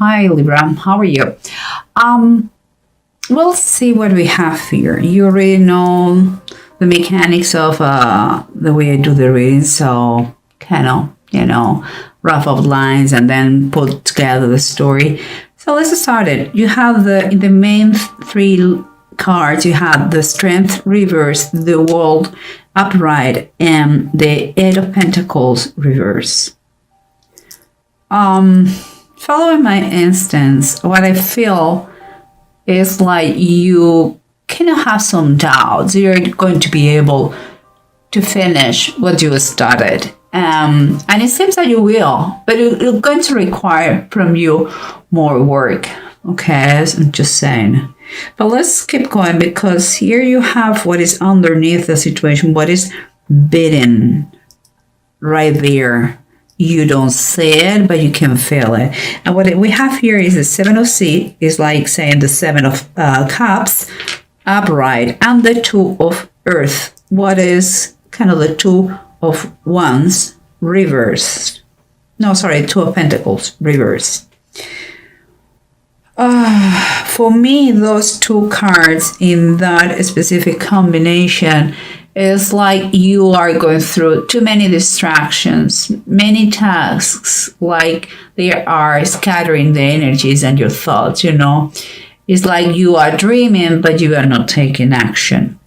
Hi, Libra. How are you? We'll see what we have here. You already know the mechanics of the way I do the reading, so kind of, rough outlines and then put together the story. So let's start it. You have in the main three cards, you have the Strength reverse, the World upright, and the Eight of Pentacles reverse. Following my instance, what I feel is like you kind of have some doubts. You're going to be able to finish what you started. And it seems that you will, but it's going to require from you more work. Okay, so I'm just saying. But let's keep going, because here you have what is underneath the situation, what is bidden right there. You don't see it, but you can feel it. And what we have here is the Seven of Seas, is like saying the Seven of Cups upright, and the Two of Earth. What is kind of the Two of Wands reversed? No, sorry, Two of Pentacles reversed. For me, those two cards in that specific combination is like you are going through too many distractions, many tasks, like they are scattering the energies and your thoughts, It's like you are dreaming, but you are not taking action.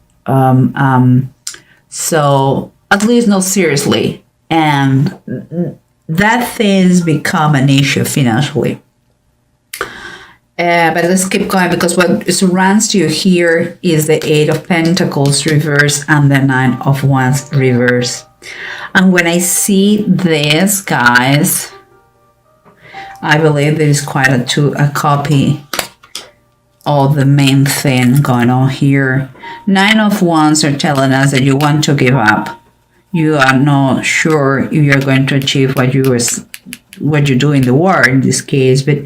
So at least not seriously. And that things become an issue financially. But let's keep going, because what surrounds you here is the Eight of Pentacles reverse and the Nine of Wands reverse. And when I see this, guys, I believe there is quite a copy of the main thing going on here. Nine of Wands are telling us that you want to give up. You are not sure if you're going to achieve what you do in the war in this case, but.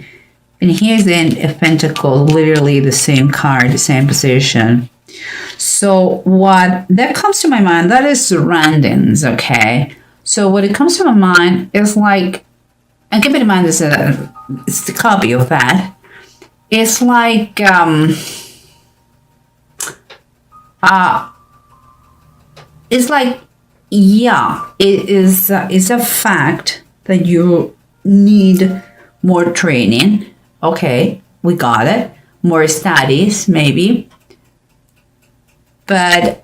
And here's the Eight of Pentacles, literally the same card, the same position. So what that comes to my mind, that is surroundings, okay? So what it comes to my mind is like, and keep in mind it's the copy of that. It's like, it's a fact that you need more training. Okay, we got it. More studies, maybe. But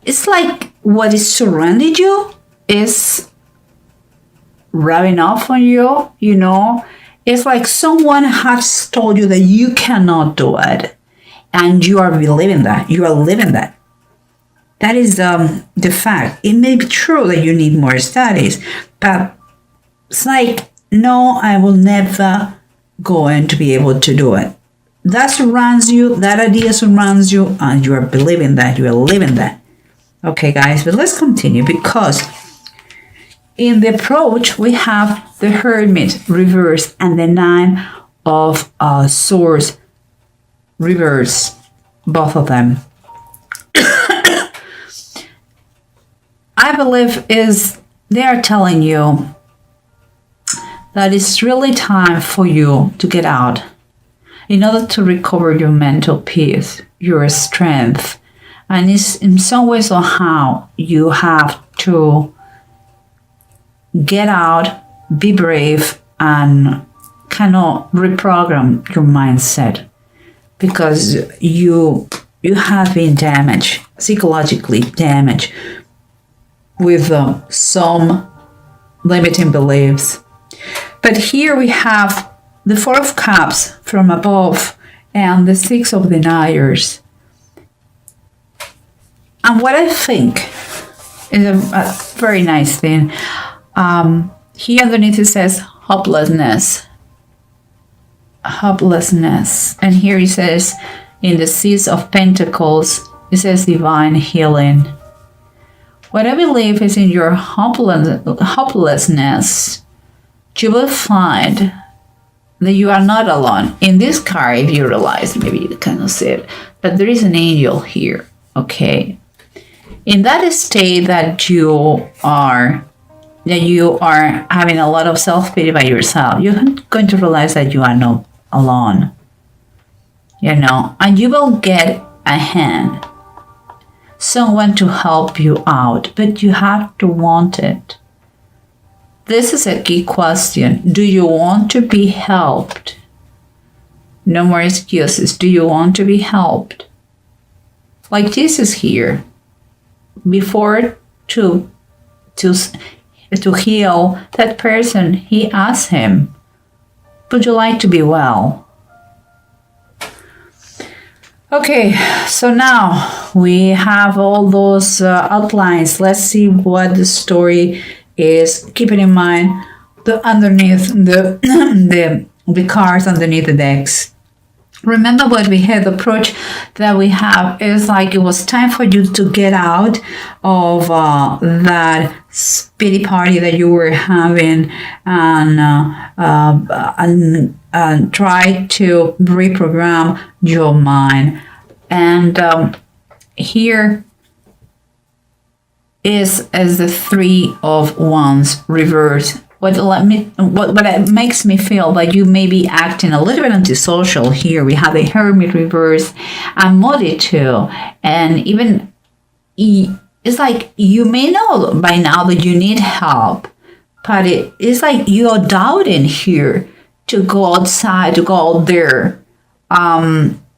it's like what is surrounding you is rubbing off on you, It's like someone has told you that you cannot do it. And you are believing that. You are living that. That is the fact. It may be true that you need more studies, but it's like, no, I will never going to be able to do it. That surrounds you, that idea surrounds you, and you are believing that, you are living that. Okay, guys, but let's continue, because in the approach, we have the Hermit reverse and the Nine of Swords reverse, both of them. I believe they are telling you that it's really time for you to get out in order to recover your mental peace, your strength. And it's in some ways or how you have to get out, be brave, and kind of reprogram your mindset, because you have been damaged, psychologically damaged, with some limiting beliefs. But here we have the Four of Cups from above and the Six of Deniers. And what I think is a very nice thing, here underneath it says hopelessness. Hopelessness. And here it says in the Six of Pentacles, it says divine healing. What I believe is in your hopelessness, you will find that you are not alone. In this card, if you realize, maybe you cannot see it, but there is an angel here, okay? In that state that you are that you are having a lot of self-pity by yourself, you're going to realize that you are not alone, and you will get a hand, someone to help you out, but you have to want it. This is a key question. Do you want to be helped? No more excuses. Do you want to be helped? Like Jesus here, before to heal that person, he asked him, would you like to be well? Okay, so now we have all those outlines. Let's see what the story is. Keeping in mind the underneath the cards underneath the decks. Remember what we had, the approach that we have is like it was time for you to get out of that pity party that you were having and try to reprogram your mind. And here is as the Three of Wands reversed. What makes me feel like you may be acting a little bit antisocial here. We have the Hermit reverse and Modi too. And even it's like you may know by now that you need help, but it's like you're doubting here to go outside, to go out there.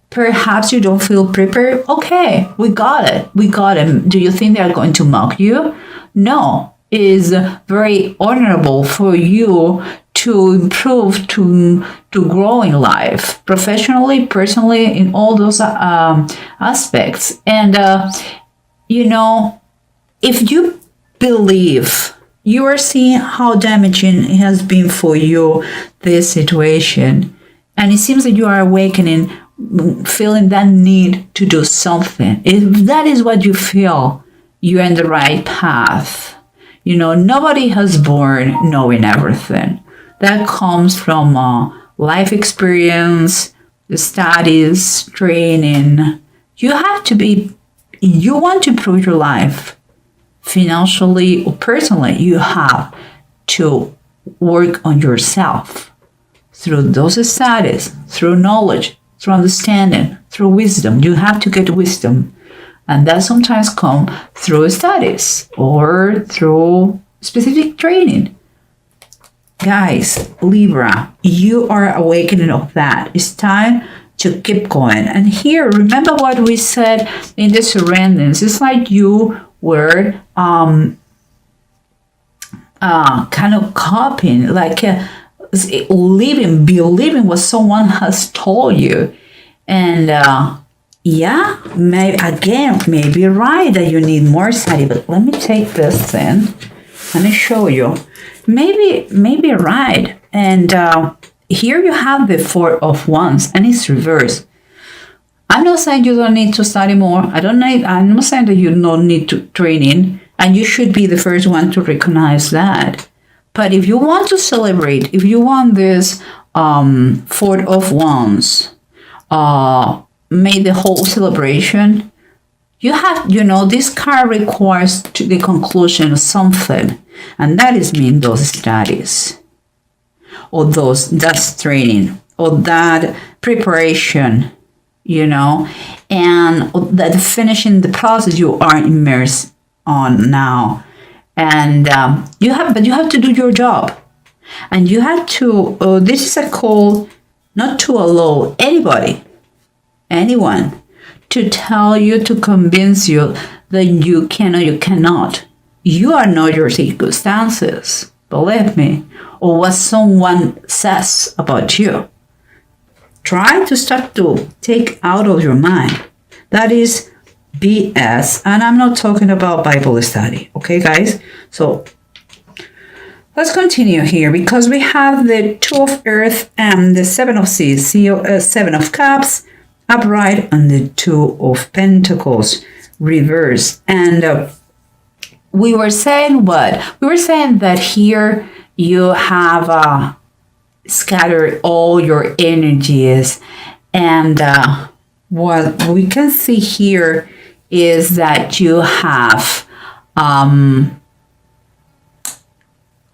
Perhaps you don't feel prepared. Okay, we got it. We got it. Do you think they're going to mock you? No. It is very honorable for you to improve, to grow in life, professionally, personally, in all those aspects. And, if you believe, you are seeing how damaging it has been for you, this situation. And it seems that you are awakening, feeling that need to do something. If that is what you feel, you're in the right path. Nobody has born knowing everything. That comes from life experience, the studies, training. You want to improve your life financially or personally. You have to work on yourself through those studies, through knowledge, through understanding, through wisdom. You have to get wisdom. And that sometimes comes through studies or through specific training. Guys, Libra, you are awakening of that. It's time to keep going. And here, remember what we said in the surroundings. It's like you were kind of copying, like believing what someone has told you. And yeah, maybe right that you need more study, but let me take this in. Let me show you. Maybe right. And here you have the Four of Wands, and it's reversed. I'm not saying you don't need to study more. I'm not saying that you don't need to training, and you should be the first one to recognize that. But if you want to celebrate, if you want this Four of Wands, made the whole celebration, you have, this card requires to the conclusion of something, and that is mean those studies, or that's training, or that preparation, and that finishing the process you are immersed on now, and you have to do your job, and you have to. This is a call not to allow anyone to tell you, to convince you that you can or you cannot. You are not your circumstances, believe me, or what someone says about you. Try to start to take out of your mind. That is BS, and I'm not talking about Bible study, okay, guys? So let's continue here, because we have the Two of Earth and the Seven of Seas, Seven of Cups, upright, and the Two of Pentacles reversed. And we were saying what? We were saying that here you have scattered all your energies, and what we can see here is that you have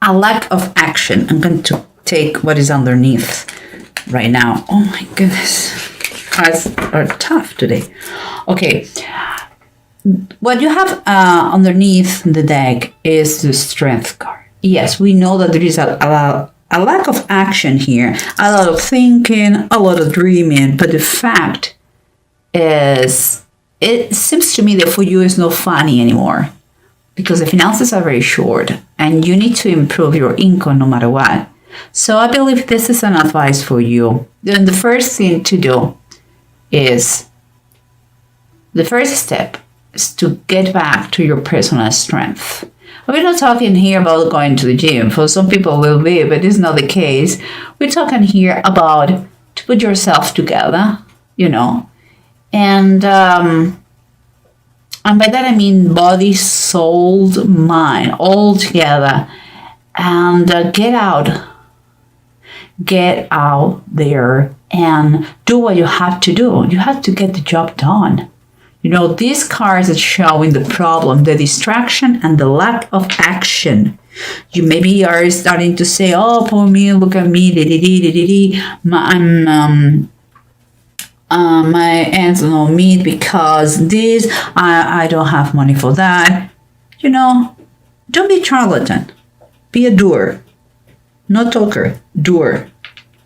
a lack of action. I'm going to take what is underneath right now. Oh my goodness, cards are tough today. Okay, what you have underneath the deck is the Strength card. Yes, we know that there is a lack of action here, a lot of thinking, a lot of dreaming, but the fact is, it seems to me that for you it's not funny anymore, because the finances are very short and you need to improve your income no matter what. So I believe this is an advice for you. Then the first thing to do is, the first step is to get back to your personal strength. We're not talking here about going to the gym. For some people will be, but it's not the case. We're talking here about to put yourself together, you know, and by that I mean body, soul, mind, all together, and get out there and do what you have to do. You have to get the job done. You know, these cards are showing the problem, the distraction, and the lack of action. You maybe are starting to say, "Oh, poor me! Look at me! My ends don't meet because this. I don't have money for that." You know, don't be a charlatan. Be a doer, not talker. Doer.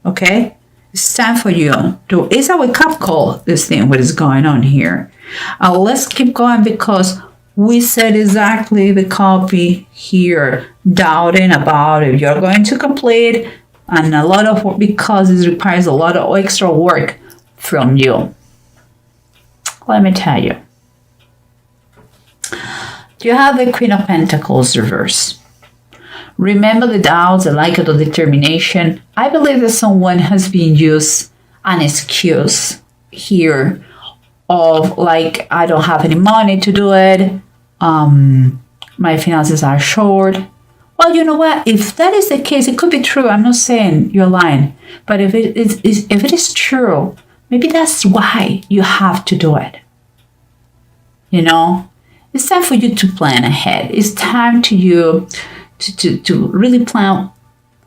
Okay. It's time for you to. It's a wake-up call. This thing, what is going on here? Let's keep going, because we said exactly the copy here, doubting about if you're going to complete, and a lot of work, because it requires a lot of extra work from you. Let me tell you. You have the Queen of Pentacles reverse. Remember the doubts, the lack of determination. I believe that someone has been used an excuse here of like, I don't have any money to do it. My finances are short. Well, you know what? If that is the case, it could be true. I'm not saying you're lying. But if it is true, maybe that's why you have to do it. You know? It's time for you to plan ahead. It's time to you to really plan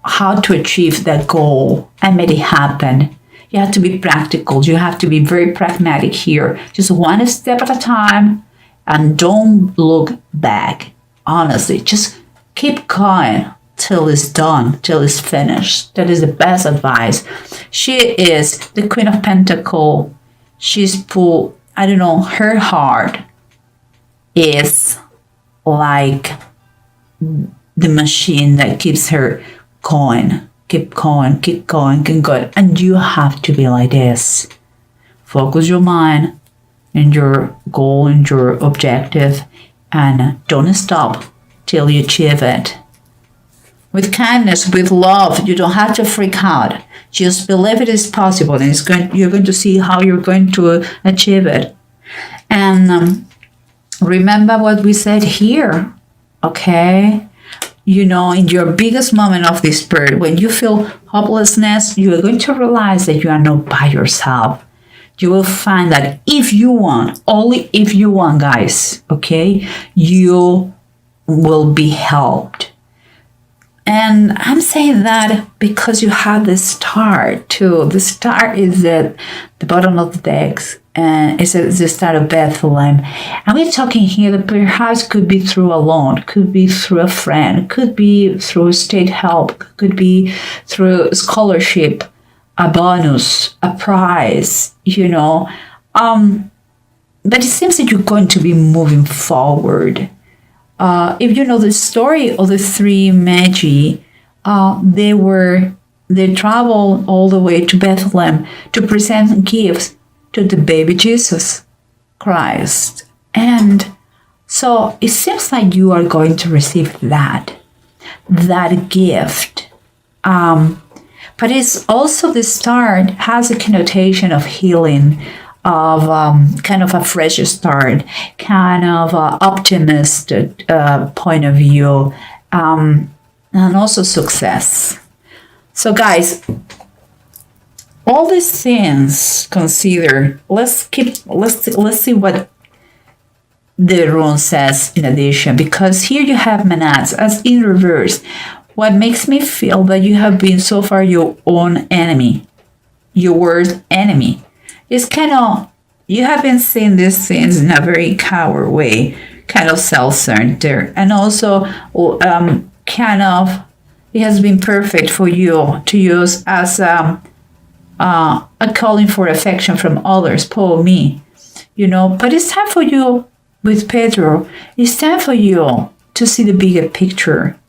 how to achieve that goal and make it happen. You have to be practical. You have to be very pragmatic here. Just one step at a time, and don't look back. Honestly, just keep going till it's done, till it's finished. That is the best advice. She is the Queen of Pentacles. She's pulled, I don't know, her heart is like the machine that keeps her going. Keep going, keep going, keep going. And you have to be like this. Focus your mind and your goal and your objective, and don't stop till you achieve it. With kindness, with love, you don't have to freak out. Just believe it is possible, and you're going to see how you're going to achieve it. And remember what we said here, okay? You know, in your biggest moment of despair, when you feel hopelessness, you are going to realize that you are not by yourself. You will find that if you want, only if you want, guys, okay, you will be helped. And I'm saying that because you have the star too. The star is at the bottom of the decks, and it's the star of Bethlehem. And we're talking here that perhaps could be through a loan, could be through a friend, could be through state help, could be through scholarship, a bonus, a prize, you know. But it seems that you're going to be moving forward. If you know the story of the three Magi, they traveled all the way to Bethlehem to present gifts to the baby Jesus Christ. And so it seems like you are going to receive that gift. But it's also the start has a connotation of healing, of kind of a fresh start, kind of optimistic point of view, and also success. So guys, all these things considered, let's see what the rune says in addition, because here you have Manats as in reverse. what makes me feel that you have been so far your own enemy, your worst enemy. It's kind of, you have been seeing these things in a very coward way, kind of self-centered, and also kind of, it has been perfect for you to use as a calling for affection from others, poor me, but it's time for you with Pedro. It's time for you to see the bigger picture.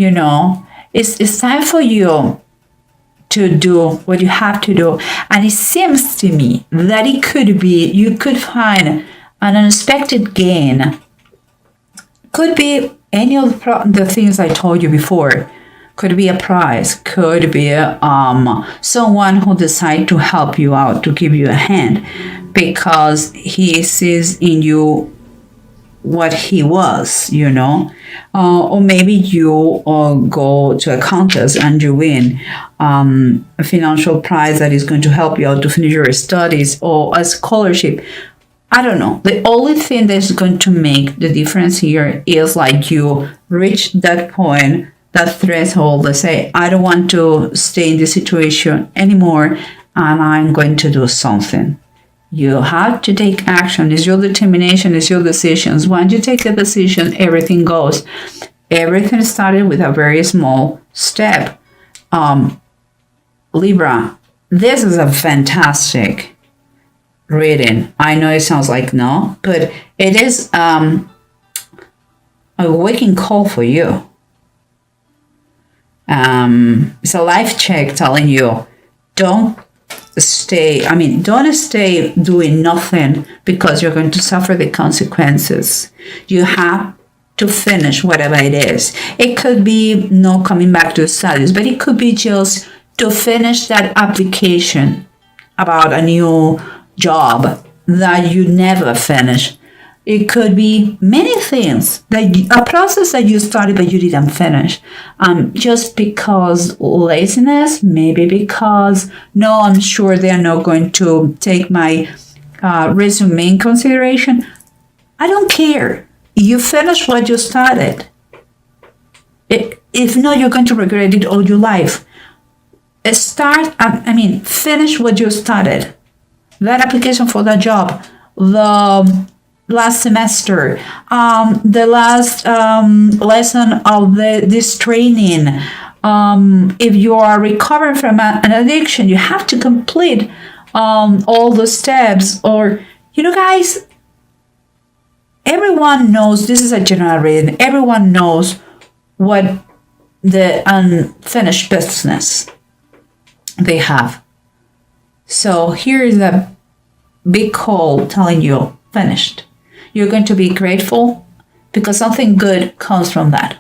It's time for you to do what you have to do. And it seems to me that it could be, you could find an unexpected gain. Could be any of the things I told you before. Could be a prize, could be someone who decides to help you out, to give you a hand, because he sees in you what he was, or maybe you go to a contest and you win a financial prize that is going to help you out to finish your studies, or a scholarship. I don't know. The only thing that's going to make the difference here is like you reach that point, that threshold, that say, I don't want to stay in this situation anymore, and I'm going to do something. You have to take action. It's your determination, it's your decisions. Once you take a decision, everything goes. Everything started with a very small step. Libra, this is a fantastic reading. I know it sounds like no, but it is a waking call for you. It's a life check telling you, don't stay doing nothing, because you're going to suffer the consequences. You have to finish whatever it is. It could be not coming back to studies, but it could be just to finish that application about a new job that you never finish. It could be many things, a process that you started but you didn't finish. Just because laziness, maybe because, no, I'm sure they're not going to take my resume in consideration. I don't care. You finish what you started. If not, you're going to regret it all your life. Finish what you started. That application for that job, the last semester, the last lesson of this training. If you are recovering from an addiction, you have to complete all the steps. Or, guys, everyone knows, this is a general reading, everyone knows what the unfinished business they have. So here is a big call telling you, finished. You're going to be grateful because something good comes from that.